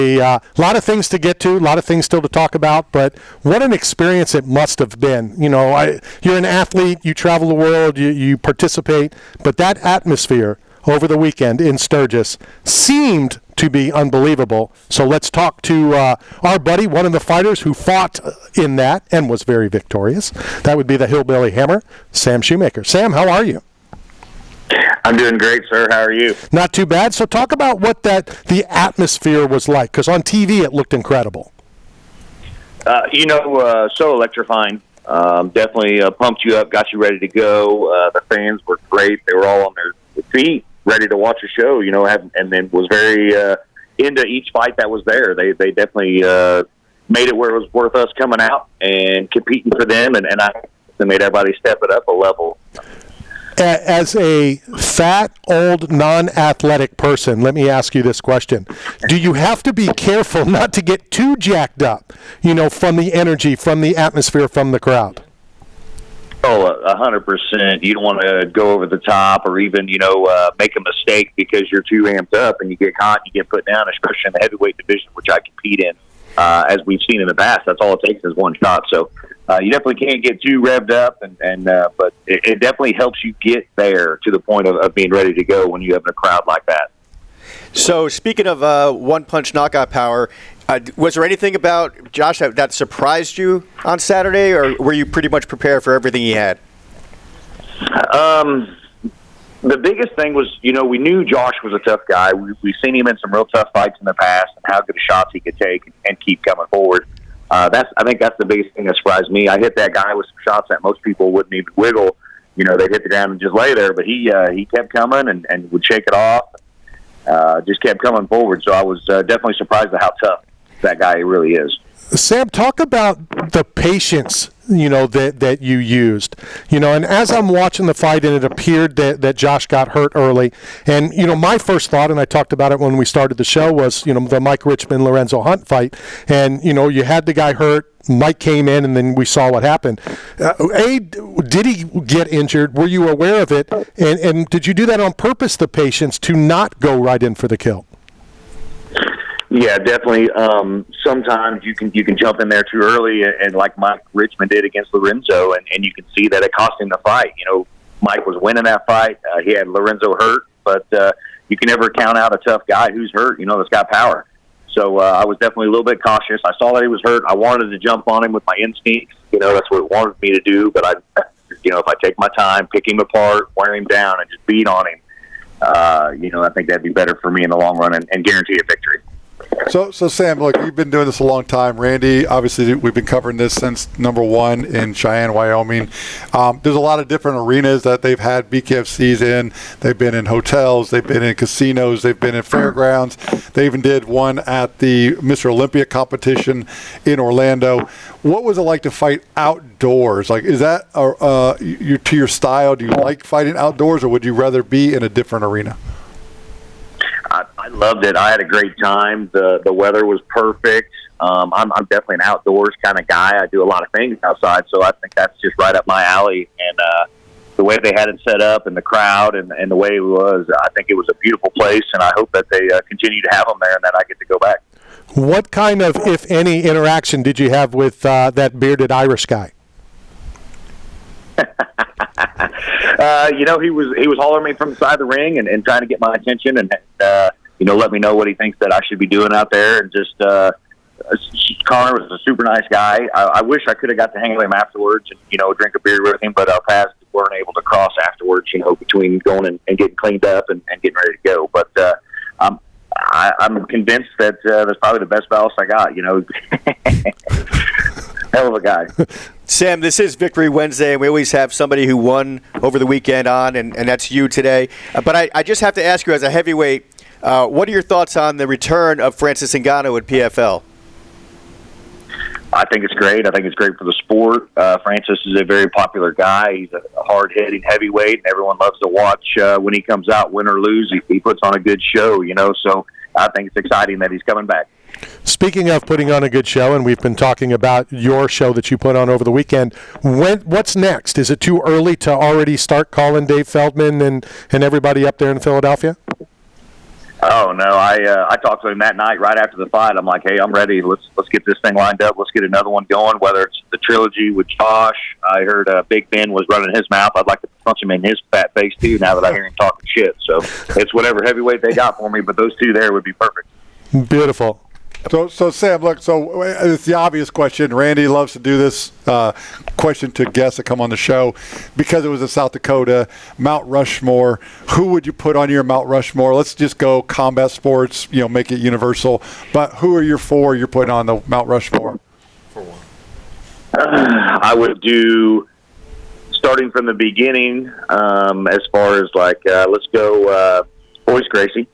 A lot of things to get to, a lot of things still to talk about, but what an experience it must have been. You know, you're an athlete, you travel the world, you participate, but that atmosphere over the weekend in Sturgis seemed to be unbelievable. So let's talk to our buddy, one of the fighters who fought in that and was very victorious. That would be the Hillbilly Hammer, Sam Shewmaker. Sam, how are you? I'm doing great, sir. How are you? Not too bad. So talk about what the atmosphere was like, because on TV it looked incredible. So electrifying. Definitely pumped you up, got you ready to go. The fans were great. They were all on their feet, ready to watch a show, and then was very into each fight that was there. They definitely made it where it was worth us coming out and competing for them, and they made everybody step it up a level. As a fat, old, non-athletic person, let me ask you this question. Do you have to be careful not to get too jacked up, from the energy, from the atmosphere, from the crowd? Oh, 100%. You don't want to go over the top or even, make a mistake because you're too amped up and you get caught and you get put down, especially in the heavyweight division, which I compete in. As we've seen in the past, that's all it takes is one shot. So you definitely can't get too revved up, but it definitely helps you get there to the point of being ready to go when you have a crowd like that. So speaking of one-punch knockout power, was there anything about Josh that surprised you on Saturday, or were you pretty much prepared for everything he had? The biggest thing was, we knew Josh was a tough guy. We've seen him in some real tough fights in the past and how good shots he could take and keep coming forward. I think that's the biggest thing that surprised me. I hit that guy with some shots that most people wouldn't even wiggle. They'd hit the ground and just lay there, but he kept coming and would shake it off. Just kept coming forward. So I was definitely surprised at how tough that guy really is. Sam, talk about the patience, that you used, and as I'm watching the fight and it appeared that Josh got hurt early, and, my first thought, and I talked about it when we started the show, was, the Mike Richmond-Lorenzo Hunt fight, and, you had the guy hurt, Mike came in, and then we saw what happened. Did he get injured? Were you aware of it? And did you do that on purpose, the patience, to not go right in for the kill? Yeah, definitely. Sometimes you can jump in there too early, and like Mike Richmond did against Lorenzo, and you can see that it cost him the fight. Mike was winning that fight. He had Lorenzo hurt, but you can never count out a tough guy who's hurt, that's got power. So I was definitely a little bit cautious. I saw that he was hurt. I wanted to jump on him with my instincts. That's what it wanted me to do. But if I take my time, pick him apart, wear him down, and just beat on him, I think that'd be better for me in the long run and guarantee a victory. So Sam, look, you've been doing this a long time. Randy, obviously, we've been covering this since #1 in Cheyenne, Wyoming. There's a lot of different arenas that they've had BKFCs in. They've been in hotels. They've been in casinos. They've been in fairgrounds. They even did one at the Mr. Olympia competition in Orlando. What was it like to fight outdoors? Like, is that to your style? Do you like fighting outdoors, or would you rather be in a different arena? I loved it. I had a great time. The weather was perfect. I'm definitely an outdoors kind of guy. I do a lot of things outside, so I think that's just right up my alley. And the way they had it set up and the crowd and the way it was, I think it was a beautiful place, and I hope that they continue to have them there and that I get to go back. What kind of, if any, interaction did you have with that bearded Irish guy? He was hollering me from the side of the ring and trying to get my attention and let me know what he thinks that I should be doing out there. And just Connor was a super nice guy. I wish I could have got to hang with him afterwards and drink a beer with him, but our paths weren't able to cross afterwards. Between going and getting cleaned up and getting ready to go. But I'm convinced that that's probably the best balance I got. Hell of a guy. Sam, this is Victory Wednesday, and we always have somebody who won over the weekend on, and that's you today. But I just have to ask you, as a heavyweight, what are your thoughts on the return of Francis Ngannou at PFL? I think it's great. I think it's great for the sport. Francis is a very popular guy. He's a hard-hitting heavyweight, and everyone loves to watch when he comes out, win or lose. He puts on a good show, so I think it's exciting that he's coming back. Speaking of putting on a good show, and we've been talking about your show that you put on over the weekend, what's next? Is it too early to already start calling Dave Feldman and everybody up there in Philadelphia? Oh no, I talked to him that night right after the fight. I'm like, hey, I'm ready. Let's get this thing lined up. Let's get another one going. Whether it's the trilogy with Josh, I heard Big Ben was running his mouth. I'd like to punch him in his fat face too. Now that I hear him talking shit, so it's whatever heavyweight they got for me. But those two there would be perfect. Beautiful. So Sam, look, so it's the obvious question. Randy loves to do this question to guests that come on the show. Because it was in South Dakota, Mount Rushmore, who would you put on your Mount Rushmore? Let's just go combat sports, make it universal. But who are your 4 you're putting on the Mount Rushmore? I would do, starting from the beginning, as far as let's go Royce Gracie,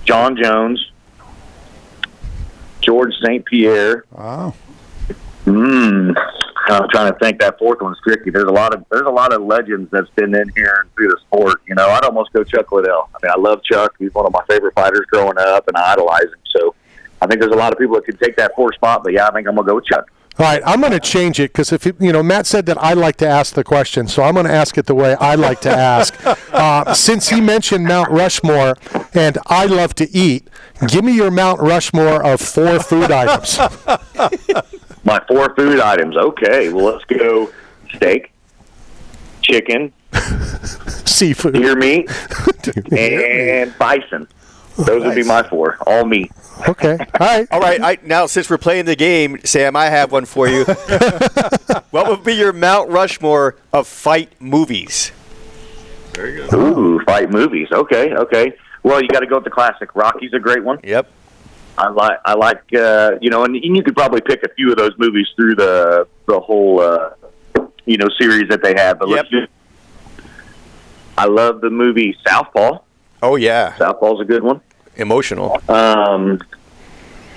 John Jones, George St. Pierre. Wow. I'm trying to think. That fourth one's tricky. There's a lot of legends that's been in here and through the sport. I'd almost go Chuck Liddell. I mean, I love Chuck. He's one of my favorite fighters growing up, and I idolize him. So I think there's a lot of people that could take that 4th spot. But yeah, I think I'm gonna go with Chuck. All right, I'm going to change it because Matt said that I like to ask the question, so I'm going to ask it the way I like to ask. Since he mentioned Mount Rushmore and I love to eat, give me your Mount Rushmore of 4 food items. My 4 food items. Okay, well, let's go steak, chicken, seafood, deer meat, and bison. Those would be my 4, all meat. Okay. All right. Now, since we're playing the game, Sam, I have one for you. What would be your Mount Rushmore of fight movies? Very good. Ooh, fight movies. Okay. Well, you got to go with the classic. Rocky's a great one. Yep. I like and you could probably pick a few of those movies through the whole series that they have. But let's just. I love the movie Southpaw. Oh yeah, Southpaw's a good one. Emotional. What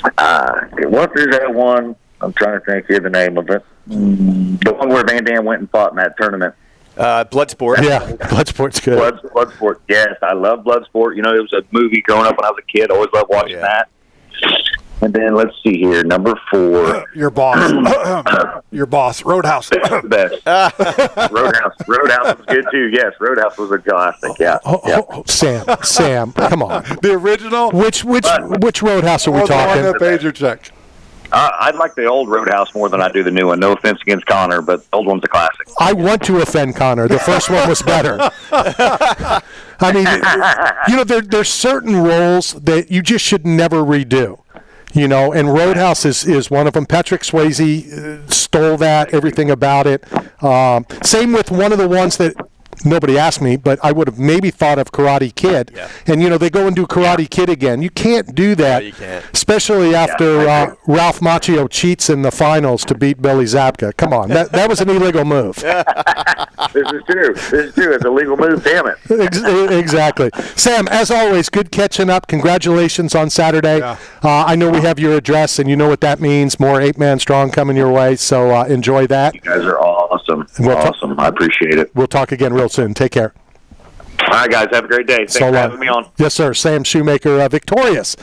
if there's that one? I'm trying to think here the name of it. The one where Van Damme went and fought in that tournament. Bloodsport. Yeah, Bloodsport's good. Bloodsport. Yes, I love Bloodsport. It was a movie growing up when I was a kid. I always loved watching that. And then let's see here, number 4. Your boss. Your boss. Roadhouse. Best. Roadhouse was good too. Yes, Roadhouse was a classic. Yeah. Sam, come on. The original. Which Roadhouse are we or the talking? one that paid your check. I'd like the old Roadhouse more than I do the new one. No offense against Connor, but the old one's a classic. I want to offend Connor. The first one was better. I mean, there's certain roles that you just should never redo. And Roadhouse is one of them. Patrick Swayze stole that, everything about it. Same with one of the ones that nobody asked me, but I would have maybe thought of Karate Kid. Yeah. And, they go and do Karate Kid again. You can't do that, you can't. Especially after Ralph Macchio cheats in the finals to beat Billy Zabka. Come on, that was an illegal move. This is true. It's a legal move, damn it. Exactly. Sam, as always, good catching up. Congratulations on Saturday. Yeah. I know we have your address, and you know what that means. More 8-Man Strong coming your way, so enjoy that. You guys are awesome. Awesome. I appreciate it. We'll talk again real soon. Take care. All right, guys. Have a great day. Thanks for having me on. Yes, sir. Sam Shewmaker, victorious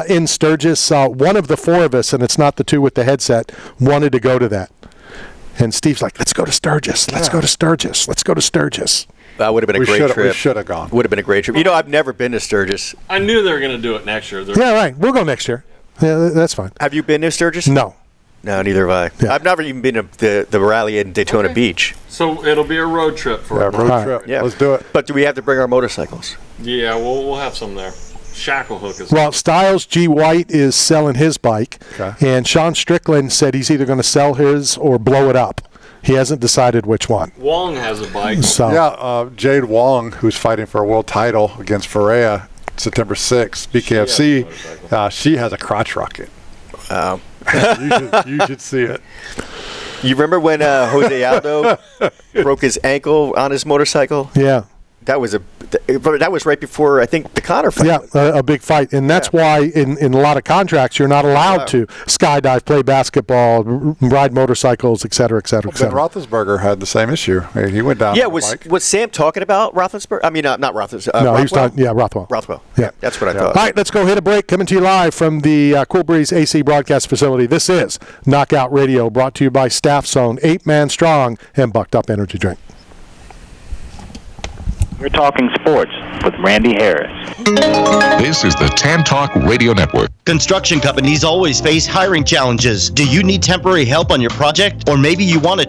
in Sturgis. One of the 4 of us, and it's not the 2 with the headset, wanted to go to that. And Steve's like, let's go to Sturgis. Let's go to Sturgis. Let's go to Sturgis. That would have been a great trip. We should have gone. Would have been a great trip. I've never been to Sturgis. I knew they were going to do it next year. Yeah, right. We'll go next year. Yeah, that's fine. Have you been to Sturgis? No. No, neither have I. Yeah. I've never even been to the rally in Daytona Beach. So it'll be a road trip for us. Road trip. Yeah, let's do it. But do we have to bring our motorcycles? Yeah, we'll have some there. Shacklehook is. Well, Styles G. White is selling his bike, and Sean Strickland said he's either going to sell his or blow it up. He hasn't decided which one. Wong has a bike. So. Yeah, Jade Wong, who's fighting for a world title against Ferreira September 6th, BKFC. She has a crotch rocket. You should see it. You remember when Jose Aldo broke his ankle on his motorcycle? Yeah. That was right before, I think, the Connor fight. Yeah, a big fight. And that's why in a lot of contracts you're not allowed to skydive, play basketball, ride motorcycles, et cetera, et cetera, et Ben cetera. Roethlisberger had the same issue. He went down. Yeah, was Sam talking about Roethlisberger? I mean, not Roethlisberger. No, he was talking, Rothwell. Rothwell. Yeah. That's what I thought. All right, let's go hit a break. Coming to you live from the Cool Breeze AC broadcast facility. This is Knockout Radio, brought to you by Staff Zone, 8-Man Strong, and Bucked Up Energy Drink. We're talking sports with Randy Harris. This is the Tan Talk Radio Network. Construction companies always face hiring challenges. Do you need temporary help on your project? Or maybe you want to